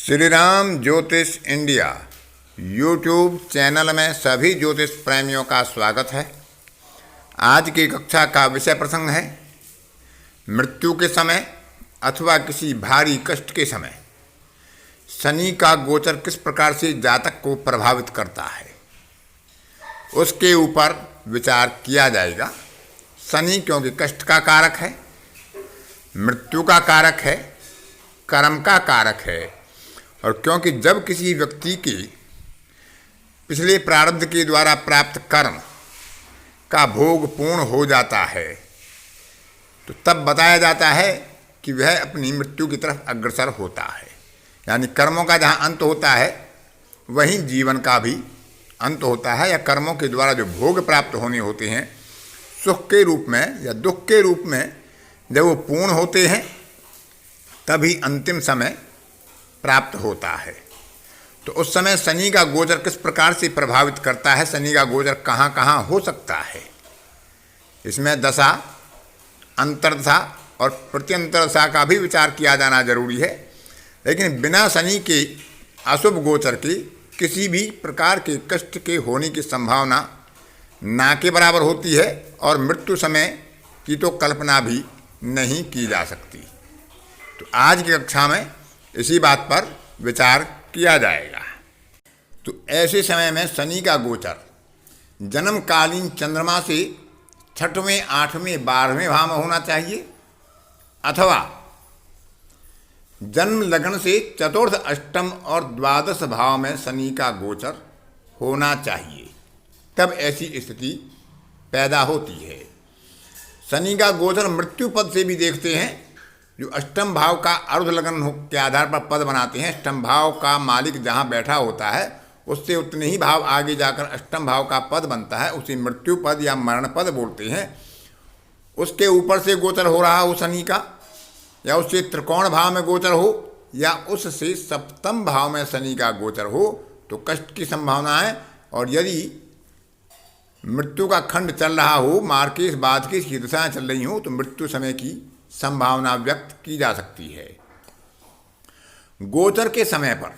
श्री राम ज्योतिष India YouTube channel में सभी ज्योतिष प्रेमियों का स्वागत है। आज की कक्षा का विषय प्रसंग है मृत्यु के समय अथवा किसी भारी कष्ट के समय शनि का गोचर किस प्रकार से जातक को प्रभावित करता है, उसके ऊपर विचार किया जाएगा। शनि क्योंकि कष्ट का कारक है, मृत्यु का कारक है, कर्म का कारक है, और क्योंकि जब किसी व्यक्ति के पिछले प्रारब्ध के द्वारा प्राप्त कर्म का भोग पूर्ण हो जाता है तो तब बताया जाता है कि वह अपनी मृत्यु की तरफ अग्रसर होता है। यानी कर्मों का जहाँ अंत होता है वहीं जीवन का भी अंत होता है, या कर्मों के द्वारा जो भोग प्राप्त होने होते हैं सुख के रूप में या दुख के रूप में, जब वो पूर्ण होते हैं तभी अंतिम समय प्राप्त होता है। तो उस समय शनि का गोचर किस प्रकार से प्रभावित करता है, शनि का गोचर कहाँ कहाँ हो सकता है, इसमें दशा, अंतर्दशा और प्रत्यंतरदशा का भी विचार किया जाना जरूरी है। लेकिन बिना शनि के अशुभ गोचर के किसी भी प्रकार के कष्ट के होने की संभावना ना के बराबर होती है, और मृत्यु समय की तो कल्पना भी नहीं की जा सकती। तो आज की कक्षा में इसी बात पर विचार किया जाएगा। तो ऐसे समय में शनि का गोचर जन्मकालीन चंद्रमा से 6वें, 8वें, 12वें भाव में होना चाहिए, अथवा जन्म लग्न से चतुर्थ, अष्टम और द्वादश भाव में शनि का गोचर होना चाहिए, तब ऐसी स्थिति पैदा होती है। शनि का गोचर मृत्यु पद से भी देखते हैं। जो अष्टम भाव का अर्ध लग्न के आधार पर पद बनाते हैं, अष्टम भाव का मालिक जहाँ बैठा होता है उससे उतने ही भाव आगे जाकर अष्टम भाव का पद बनता है, उसे मृत्यु पद या मरण पद बोलते हैं। उसके ऊपर से गोचर हो रहा हो शनि का, या उससे त्रिकोण भाव में गोचर हो, या उससे सप्तम भाव में शनि का गोचर हो तो कष्ट की संभावना है। और यदि मृत्यु का खंड चल रहा हो, मार्केश बादकेश की दशाएं चल रही हो, तो मृत्यु समय की संभावना व्यक्त की जा सकती है। गोचर के समय पर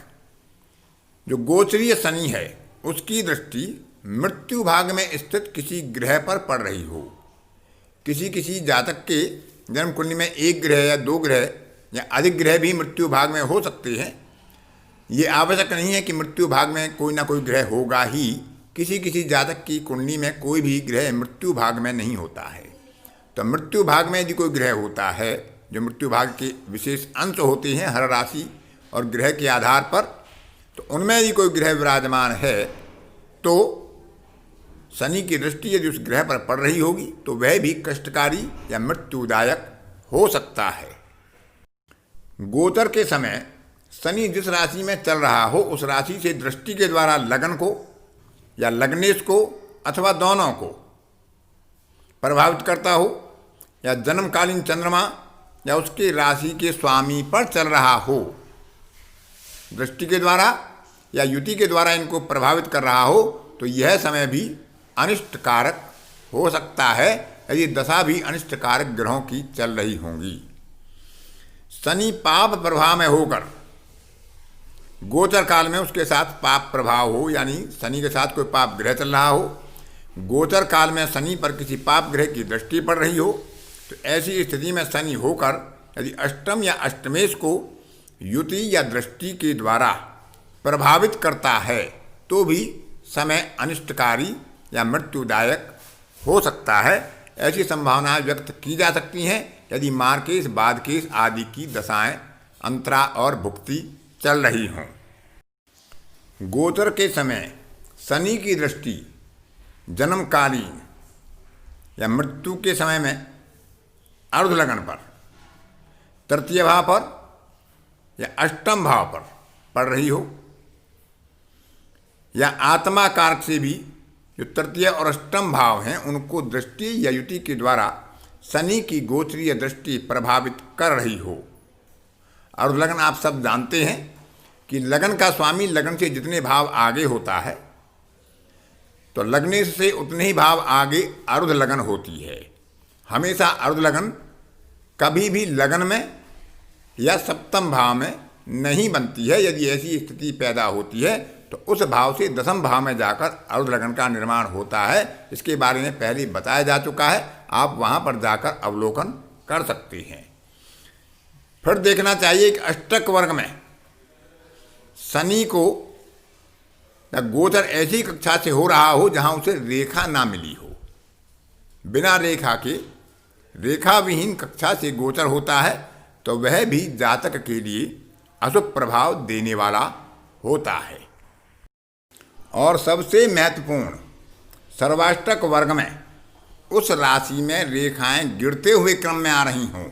जो गोचरीय शनि है उसकी दृष्टि मृत्यु भाग में स्थित किसी ग्रह पर पड़ रही हो, किसी जातक के जन्म कुंडली में एक ग्रह या दो ग्रह या अधिक ग्रह भी मृत्यु भाग में हो सकते हैं। ये आवश्यक नहीं है कि मृत्यु भाग में कोई ना कोई ग्रह होगा ही। किसी जातक की कुंडली में कोई भी ग्रह मृत्यु भाग में नहीं होता है। तो मृत्यु भाग में यदि कोई ग्रह होता है, जो मृत्यु भाग के विशेष अंश होते हैं हर राशि और ग्रह के आधार पर, तो उनमें यदि कोई ग्रह विराजमान है तो शनि की दृष्टि यदि उस ग्रह पर पड़ रही होगी तो वह भी कष्टकारी या मृत्युदायक हो सकता है। गोचर के समय शनि जिस राशि में चल रहा हो उस राशि से दृष्टि के द्वारा लगन को या लग्नेश को अथवा दोनों को प्रभावित करता हो, या जन्मकालीन चंद्रमा या उसके राशि के स्वामी पर चल रहा हो, दृष्टि के द्वारा या युति के द्वारा इनको प्रभावित कर रहा हो, तो यह समय भी अनिष्टकारक हो सकता है यदि दशा भी अनिष्टकारक ग्रहों की चल रही होंगी। शनि पाप प्रभाव में होकर गोचर काल में उसके साथ पाप प्रभाव हो, यानी शनि के साथ कोई पाप ग्रह चल रहा हो, गोचर काल में शनि पर किसी पाप ग्रह की दृष्टि पड़ रही हो, तो ऐसी स्थिति में शनि होकर यदि अष्टम या अष्टमेश को युति या दृष्टि के द्वारा प्रभावित करता है तो भी समय अनिष्टकारी या मृत्युदायक हो सकता है। ऐसी संभावनाएं व्यक्त की जा सकती हैं यदि मार्केश बादकेश आदि की दशाएं अंतरा और भुक्ति चल रही हों। गोचर के समय शनि की दृष्टि जन्मकालीन या मृत्यु के समय में अर्ध लग्न पर, तृतीय भाव पर या अष्टम भाव पर पड़ रही हो, या आत्मा कारक से भी जो तृतीय और अष्टम भाव हैं उनको दृष्टि या युति के द्वारा शनि की गोचरीय दृष्टि प्रभावित कर रही हो। अर्ध लग्न आप सब जानते हैं कि लग्न का स्वामी लग्न से जितने भाव आगे होता है तो लग्नेश से उतने ही भाव आगे अर्ध लगन होती है। हमेशा अर्ध लगन कभी भी लगन में या सप्तम भाव में नहीं बनती है। यदि ऐसी स्थिति पैदा होती है तो उस भाव से दशम भाव में जाकर अर्ध लगन का निर्माण होता है। इसके बारे में पहले बताया जा चुका है, आप वहाँ पर जाकर अवलोकन कर सकते हैं। फिर देखना चाहिए कि अष्टक वर्ग में शनि को गोचर ऐसी कक्षा से हो रहा हो जहाँ उसे रेखा ना मिली हो। बिना रेखा के रेखा विहीन कक्षा से गोचर होता है तो वह भी जातक के लिए अशुभ प्रभाव देने वाला होता है। और सबसे महत्वपूर्ण, सर्वाष्टक वर्ग में उस राशि में रेखाएं गिरते हुए क्रम में आ रही हों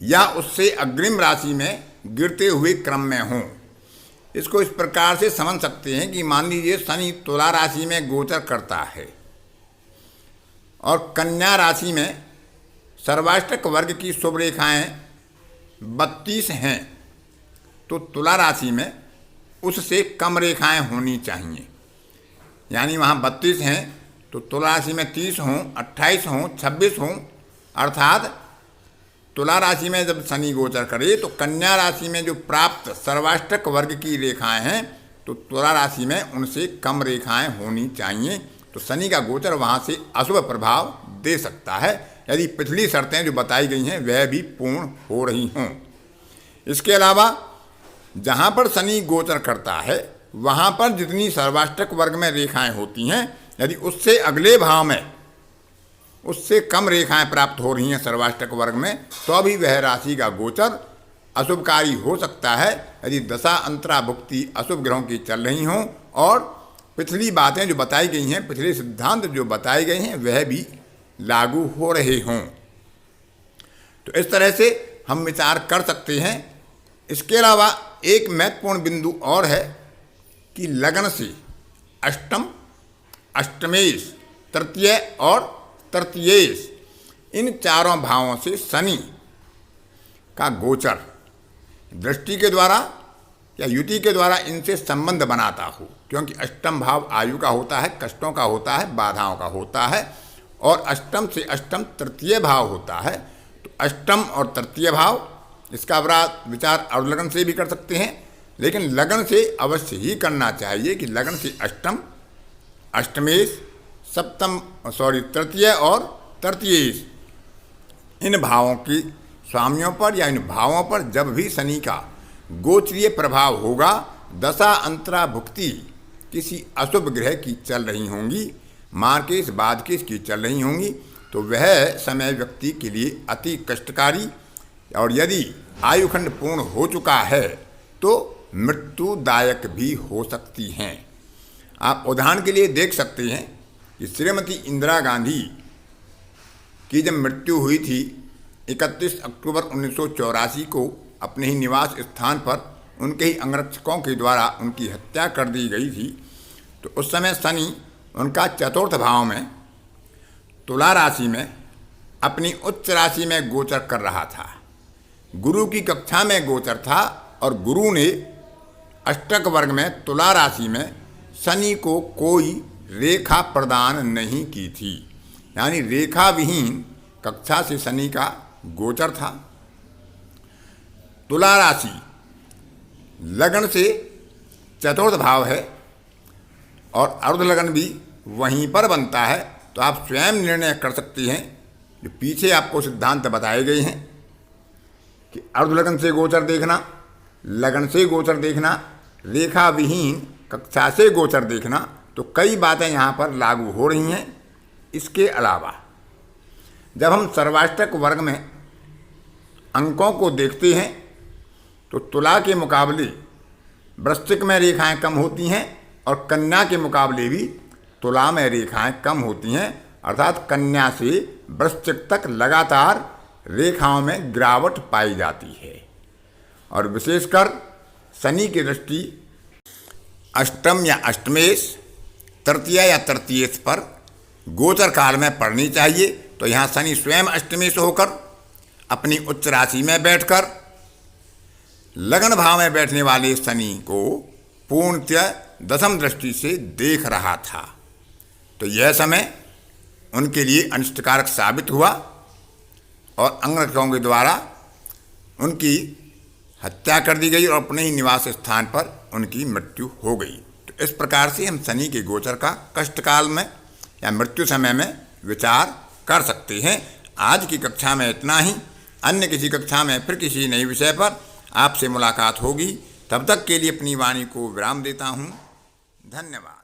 या उससे अग्रिम राशि में गिरते हुए क्रम में हों। इसको इस प्रकार से समझ सकते हैं कि मान लीजिए शनि तुला राशि में गोचर करता है और कन्या राशि में सर्वाष्टक वर्ग की शुभ रेखाएं 32 हैं, तो तुला राशि में उससे कम रेखाएं होनी चाहिए। यानी वहाँ 32 हैं तो तुला राशि में 30 हों, 28 हों, 26 हों। अर्थात तुला राशि में जब शनि गोचर करे तो कन्या राशि में जो प्राप्त सर्वाष्टक वर्ग की रेखाएं हैं तो तुला राशि में उनसे कम रेखाएं होनी चाहिए। तो शनि का गोचर वहाँ से अशुभ प्रभाव दे सकता है यदि पिछली शर्तें जो बताई गई हैं वह भी पूर्ण हो रही हों। इसके अलावा जहाँ पर शनि गोचर करता है वहाँ पर जितनी सर्वाष्टक वर्ग में रेखाएं होती हैं, यदि उससे अगले भाव में उससे कम रेखाएं प्राप्त हो रही हैं सर्वाष्टक वर्ग में, तो भी वह राशि का गोचर अशुभकारी हो सकता है यदि दशा अंतरा भुक्ति अशुभ ग्रहों की चल रही हों और पिछली बातें जो बताई गई हैं, पिछले सिद्धांत जो बताए गए हैं वह भी लागू हो रहे हों। तो इस तरह से हम विचार कर सकते हैं। इसके अलावा एक महत्वपूर्ण बिंदु और है कि लगन से अष्टम, अष्टमेश, तृतीय और तृतीयेश, इन चारों भावों से शनि का गोचर दृष्टि के द्वारा या युति के द्वारा इनसे संबंध बनाता हो, क्योंकि अष्टम भाव आयु का होता है, कष्टों का होता है, बाधाओं का होता है, और अष्टम से अष्टम तृतीय भाव होता है। तो अष्टम और तृतीय भाव, इसका विचार और लगन से भी कर सकते हैं, लेकिन लगन से अवश्य ही करना चाहिए कि लगन से अष्टम, अष्टमेश, तृतीय और तृतीयेश, इन भावों की स्वामियों पर या इन भावों पर जब भी शनि का गोचरीय प्रभाव होगा, दशा अंतरा भुक्ति किसी अशुभ ग्रह की चल रही होंगी, मार्केश बादकेश की चल रही होंगी, तो वह समय व्यक्ति के लिए अति कष्टकारी, और यदि आयुखंड पूर्ण हो चुका है तो मृत्युदायक भी हो सकती हैं। आप उदाहरण के लिए देख सकते हैं कि श्रीमती इंदिरा गांधी की जब मृत्यु हुई थी 31 अक्टूबर 1984 को, अपने ही निवास स्थान पर उनके ही अंगरक्षकों के द्वारा उनकी हत्या कर दी गई थी। तो उस समय शनि उनका चतुर्थ भाव में तुला राशि में अपनी उच्च राशि में गोचर कर रहा था, गुरु की कक्षा में गोचर था, और गुरु ने अष्टक वर्ग में तुला राशि में शनि को कोई रेखा प्रदान नहीं की थी। यानी रेखा विहीन कक्षा से शनि का गोचर था। तुला राशि लगन से चतुर्थ भाव है और अर्ध लगन भी वहीं पर बनता है। तो आप स्वयं निर्णय कर सकते हैं, जो पीछे आपको सिद्धांत बताए गए हैं कि अर्ध लगन से गोचर देखना, लगन से गोचर देखना, रेखा विहीन कक्षा से गोचर देखना, तो कई बातें यहाँ पर लागू हो रही हैं। इसके अलावा जब हम सर्वाष्टक वर्ग में अंकों को देखते हैं तो तुला के मुकाबले वृश्चिक में रेखाएं कम होती हैं और कन्या के मुकाबले भी तुला में रेखाएं कम होती हैं। अर्थात कन्या से वृश्चिक तक लगातार रेखाओं में गिरावट पाई जाती है, और विशेषकर शनि की दृष्टि अष्टम या अष्टमेश, तृतीय या तृतीयेश पर गोचर काल में पड़नी चाहिए। तो यहाँ शनि स्वयं अष्टमेश होकर अपनी उच्च राशि में बैठकर लगन भाव में बैठने वाले शनि को पूर्णतः दशम दृष्टि से देख रहा था। तो यह समय उनके लिए अनिष्टकारक साबित हुआ और अंगरक्षकों के द्वारा उनकी हत्या कर दी गई और अपने ही निवास स्थान पर उनकी मृत्यु हो गई। तो इस प्रकार से हम शनि के गोचर का कष्टकाल में या मृत्यु समय में विचार कर सकते हैं। आज की कक्षा में इतना ही। अन्य किसी कक्षा में फिर किसी नए विषय पर आपसे मुलाकात होगी। तब तक के लिए अपनी वाणी को विराम देता हूँ। धन्यवाद।